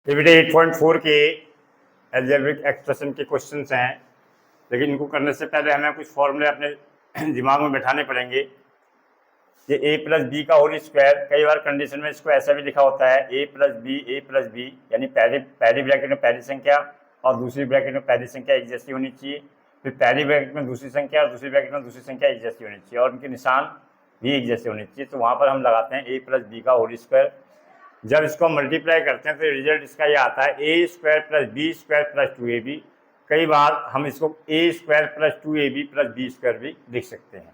Video 8.4 के algebraic expression के questions हैं, लेकिन इनको करने से पहले हमें कुछ फॉर्मूले अपने दिमाग में बैठाने पड़ेंगे। कि a प्लस बी का होल स्क्वायर, कई बार कंडीशन में इसको ऐसा भी लिखा होता है a प्लस बी, यानी पहली ब्रैकेट में पहली संख्या और दूसरी ब्रैकेट में पहली संख्या एक जैसी होनी चाहिए, फिर पहली ब्रैकेट में दूसरी संख्या और दूसरी ब्रैकेट में दूसरी संख्या एक जैसी होनी चाहिए और उनके निशान भी एक जैसे होने चाहिए। तो वहाँ पर हम लगाते हैं a प्लस बी का होल स्क्वायर। जब इसको मल्टीप्लाई करते हैं तो रिजल्ट इसका ये आता है a square plus B square plus 2ab। कई बार हम इसको a square plus 2ab plus B square भी लिख सकते हैं।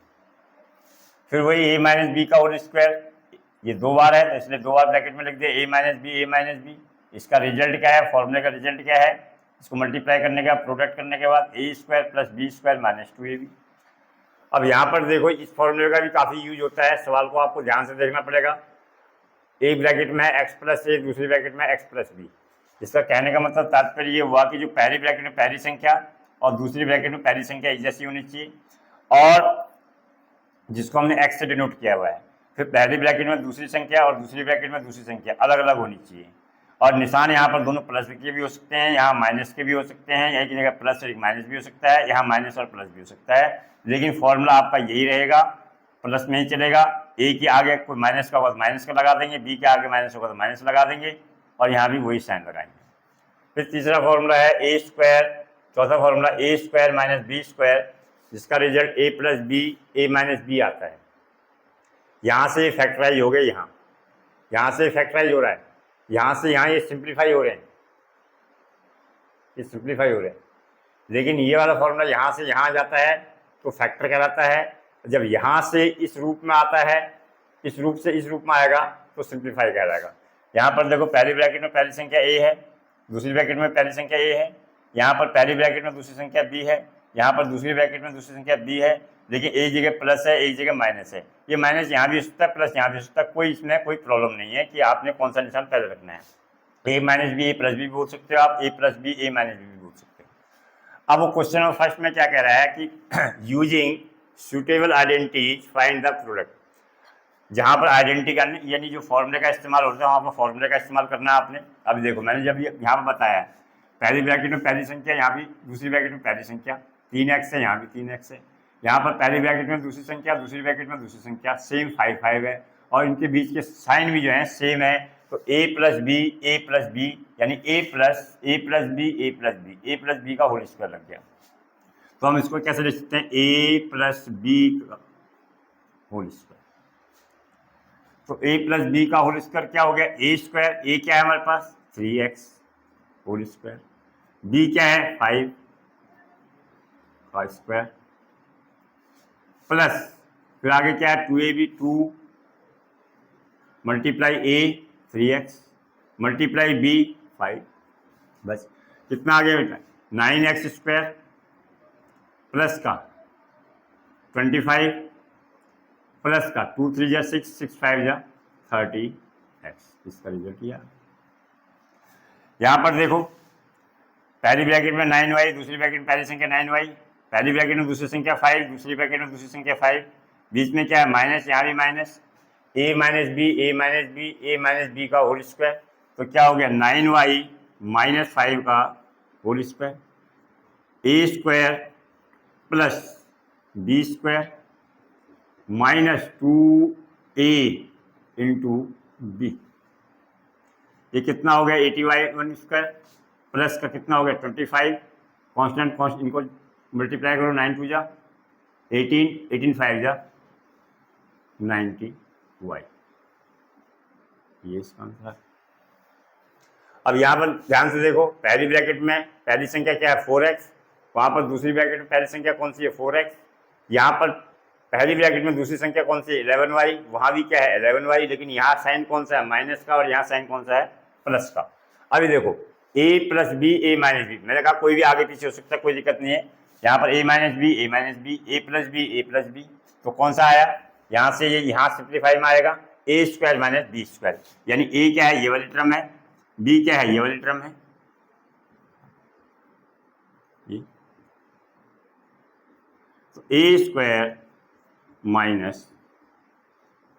फिर वही ए माइनस बी का होल स्क्वायर, ये दो बार है तो इसलिए दो बार ब्रैकेट में लिख दिया ए माइनस बी। इसका रिजल्ट क्या है, फॉर्मूले का रिजल्ट क्या है, इसको मल्टीप्लाई करने के बाद प्रोडक्ट करने के बाद a square plus B square minus 2ab। अब यहाँ पर देखो इस फॉर्मूले का भी काफ़ी यूज होता है, सवाल को आपको ध्यान से देखना पड़ेगा। एक ब्रैकेट में x प्लस ए, दूसरी ब्रैकेट में x प्लस बी। इसका कहने का मतलब तात्पर्य ये हुआ कि जो पहली ब्रैकेट में पहली संख्या और दूसरी ब्रैकेट में पहली संख्या एक जैसी होनी चाहिए, और जिसको हमने x से डिनोट किया हुआ है। फिर पहली ब्रैकेट में दूसरी संख्या और दूसरी ब्रैकेट में दूसरी संख्या अलग अलग होनी चाहिए, और निशान यहाँ पर दोनों प्लस के भी हो सकते हैं, यहाँ माइनस के भी हो सकते हैं, यही की जगह प्लस और माइनस भी हो सकता है, यहाँ माइनस और प्लस भी हो सकता है। लेकिन फॉर्मूला आपका यही रहेगा, प्लस में ही चलेगा। ए के आगे कोई माइनस का होगा तो माइनस का लगा देंगे, बी के आगे माइनस होगा तो माइनस लगा देंगे, और यहाँ भी वही साइन लगाएंगे। फिर तीसरा फॉर्मूला है ए स्क्वायर, चौथा फॉर्मूला ए स्क्वायर माइनस बी स्क्वायर, जिसका result A plus B A minus B आता है। यहाँ से फैक्टराइज हो गए, यहाँ से फैक्टराइज हो रहा है, यहाँ से यहाँ ये सिंप्लीफाई हो रहे हैं, ये सिंप्लीफाई हो रहे हैं। लेकिन ये वाला फॉर्मूला यहाँ से यहाँ जाता है तो फैक्टर कहलाता है। जब यहाँ से इस रूप में आता है, इस रूप से इस रूप में आएगा तो सिंप्लीफाई कहलाएगा। यहाँ पर देखो पहली ब्रैकेट में पहली संख्या a है, दूसरी ब्रैकेट में पहली संख्या a है, यहाँ पर पहली ब्रैकेट में दूसरी संख्या b है, यहाँ पर दूसरी ब्रैकेट में दूसरी संख्या b है, लेकिन एक जगह प्लस है एक जगह माइनस है। ये माइनस यहाँ भी हो सकता है, प्लस यहाँ भी हो सकता है, कोई इसमें कोई प्रॉब्लम नहीं है कि आपने कौन सा निशान पहले रखना है। a minus B A plus B बोल सकते हो आप, a plus B A minus B भी बोल सकते हो। अब वो क्वेश्चन नंबर फर्स्ट में क्या कह रहा है कि using suitable identities find the product. जहाँ पर आइडेंटिटी करनी यानी जो फॉर्मूले का इस्तेमाल होता है वहाँ पर फॉर्मूले का इस्तेमाल करना है आपने। अब देखो मैंने जब यहाँ पर बताया पहली ब्रैकेट में पहली संख्या, यहाँ भी दूसरी ब्रैकेट में पहली संख्या 3x है, यहाँ भी 3x है, यहाँ पर पहली ब्रैकेट में दूसरी संख्या, दूसरी ब्रैकेट में दूसरी संख्या, सेम 5 5 है, और इनके बीच के साइन भी जो है सेम है। तो a प्लस बी यानी a प्लस बी का होल स्क्वायर लग गया। तो हम इसको कैसे लिख सकते हैं, a प्लस बी का होल स्क्वायर। तो a प्लस बी का होल स्क्वायर क्या हो गया, a स्क्वायर, a क्या है हमारे पास 3x होल स्क्वायर, b क्या है 5 का स्क्वायर, प्लस फिर आगे क्या है 2ab 2 multiply a 3x multiply b 5। बस कितना आगे बेटा 9x स्क्वायर प्लस का 25 प्लस का 2 3 जा 6 6 5 जा 30x। इसका रिजल्ट किया। यहाँ पर देखो पहली ब्रैकेट में 9y, दूसरी ब्रैकेट में पहली संख्या 9y, पहली ब्रैकेट में दूसरी संख्या 5, दूसरी ब्रैकेट में दूसरी संख्या 5, बीच में क्या है माइनस, यहाँ भी माइनस, a माइनस बी का होल स्क्वायर। तो क्या हो गया 9y माइनस 5 का whole square, a square plus B square minus 2a into B. ये कितना हो गया 80y1 स्क्वायर, प्लस का कितना हो गया 25, कांस्टेंट इनको मल्टीप्लाई करो 9 2 जा 18 5 जा 90y। ये इसका आंसर। अब यहाँ पर ध्यान से देखो पहली ब्रैकेट में पहली संख्या क्या है 4x, वहाँ पर दूसरी ब्रैकेट में पहली संख्या कौन सी है 4x, यहाँ पर पहली ब्रैकेट में दूसरी संख्या कौन सी है 11y, वहाँ भी क्या है 11y, लेकिन यहाँ साइन कौन सा है माइनस का और यहाँ साइन कौन सा है प्लस का। अभी देखो a plus B A minus B, मैंने कहा कोई भी आगे पीछे हो सकता है, कोई दिक्कत नहीं है। यहाँ पर a minus B A plus B, तो कौन सा आया यहाँ से, ये यहाँ सिंप्लीफाई में आएगा a square minus B square, यानी a क्या है ये वाली टर्म है, b क्या है ये वाली टर्म है, ये तो a square minus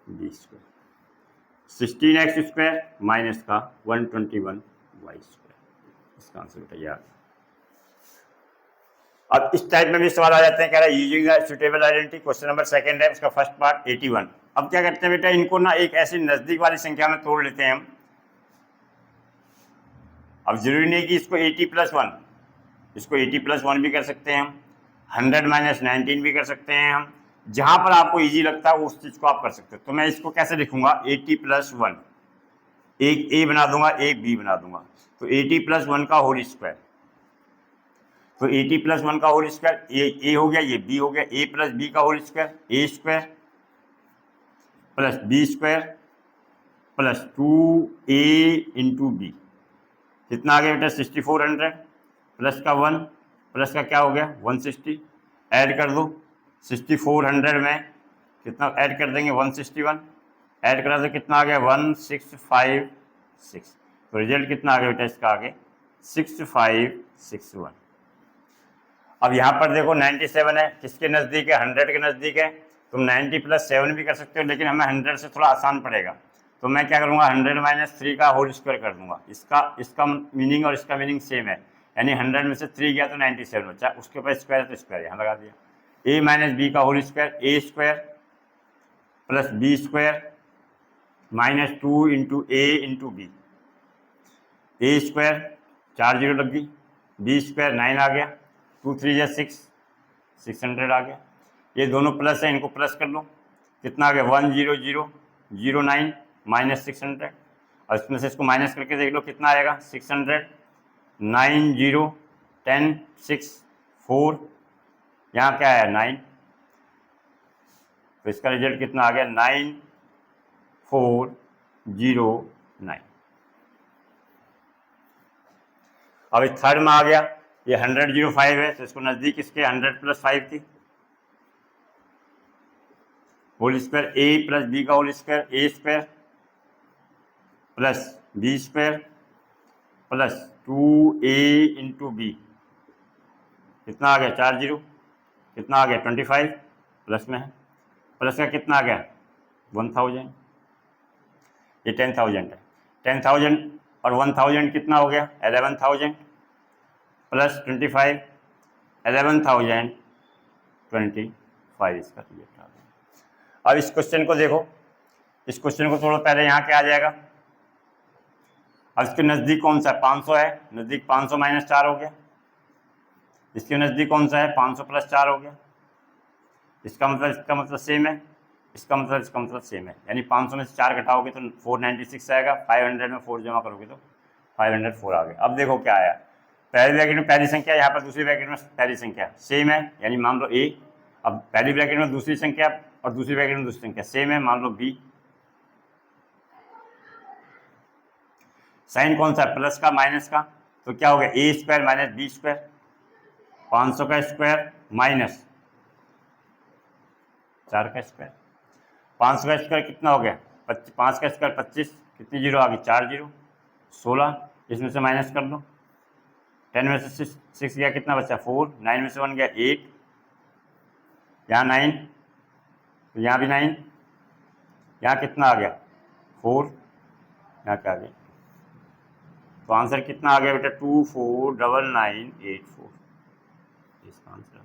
B square 16x square minus का 121 वाई स्क्वायर। इसका आंसर बेटा यार। अब इस टाइप में भी सवाल आ जाते हैं, कह रहा है using the suitable identity, question number second है, उसका फर्स्ट पार्ट 81। अब क्या करते हैं बेटा, इनको ना एक ऐसी नजदीक वाली संख्या में तोड़ लेते हैं हम। अब जरूरी नहीं कि इसको 80+1, इसको 80+1 भी कर सकते हैं हम, 100 - 19 भी कर सकते हैं हम, जहां पर आपको इजी लगता है उस चीज को आप कर सकते हो। तो मैं इसको कैसे लिखूंगा, 80+1, एक ए बना दूंगा, एक बी बना दूंगा, तो 80+1 का होल स्क्वायर। तो 80+1 का होल स्क्वायर, ए हो गया, ये बी हो गया, ए प्लस बी का whole square, a square plus B square plus 2a into b. कितना आ गया बेटा, 6400 प्लस का 1 प्लस का क्या हो गया 160, ऐड कर दो। 6400 में कितना ऐड कर देंगे 161, ऐड करा तो कितना आ गया 1656। तो रिजल्ट कितना आ गया बेटा इसका, आगे 6561। अब यहाँ पर देखो 97 है, किसके नज़दीक है, 100 के नज़दीक है। तुम 90+7 भी कर सकते हो, लेकिन हमें 100 से थोड़ा आसान पड़ेगा। तो मैं क्या करूँगा, 100 - 3 का होल स्क्वायर कर दूंगा। इसका मीनिंग और इसका मीनिंग सेम है, यानी 100 में से 3 गया तो 97 बचा, उसके ऊपर स्क्वायर है तो स्क्वायर यहाँ लगा दिया। a - b का whole square, a square plus B square -2 into a into b. A square 4 zero लग गई, बी स्क्वायर 9 आ गया, 2 3 या 6, 600 आ गया। ये दोनों प्लस है, इनको प्लस कर लो, कितना आ गया 10009 - 600। और इसमें से इसको माइनस करके देख लो कितना आएगा, 600 9 0 10 6 4, यहाँ क्या है 9, तो इसका रिजल्ट कितना आ गया 9409। अब इस थर्ड में आ गया, ये 100 है, तो इसको नज़दीक इसके 100+5 थी, whole square, a plus b का whole square, a square plus B square plus 2a into b. कितना आ गया 4 जीरो, कितना आ गया 25, प्लस में है, प्लस का कितना आ गया 1000, ये 10,000 है। 10,000 और 1000 कितना हो गया 11,000 प्लस 25, 11,025 इसका रिजल्ट आ गया। अब इस क्वेश्चन को देखो, इस क्वेश्चन को थोड़ा पहले यहाँ क्या आ जाएगा। अब इसके नज़दीक कौन सा है, 500 है, नज़दीक 500 - 4 हो गया। इसके नज़दीक कौन सा है, 500 + 4 हो गया। इसका मतलब सेम है, इसका मतलब सेम है, यानी 500 में से 4 घटाओगे तो 496 आएगा, 500 में 4 जमा करोगे तो 504 आ गया। अब देखो क्या आया, पहली ब्रैकेट में पहली संख्या, यहाँ पर दूसरी ब्रैकेट में पहली संख्या सेम है, यानी मान लो a। अब पहली ब्रैकेट में दूसरी संख्या और दूसरी ब्रैकेट में दूसरी संख्या सेम है, मान लो b। साइन कौन सा है, प्लस का माइनस का, तो क्या हो गया a square minus B square, 500 का स्क्वायर माइनस 4 का स्क्वायर। 500 का स्क्वायर कितना हो गया 5 का स्क्वायर 25, कितनी जीरो आ गई 4 जीरो, 16, इसमें से माइनस कर दो, 10 में से 6 गया, कितना बचा 4, 9 में से 1 गया 8, यहाँ 9, तो यहाँ भी 9, यहाँ कितना आ गया 4, यहाँ क्या आ गया, तो आंसर कितना आ गया बेटा 249984, इसका आंसर।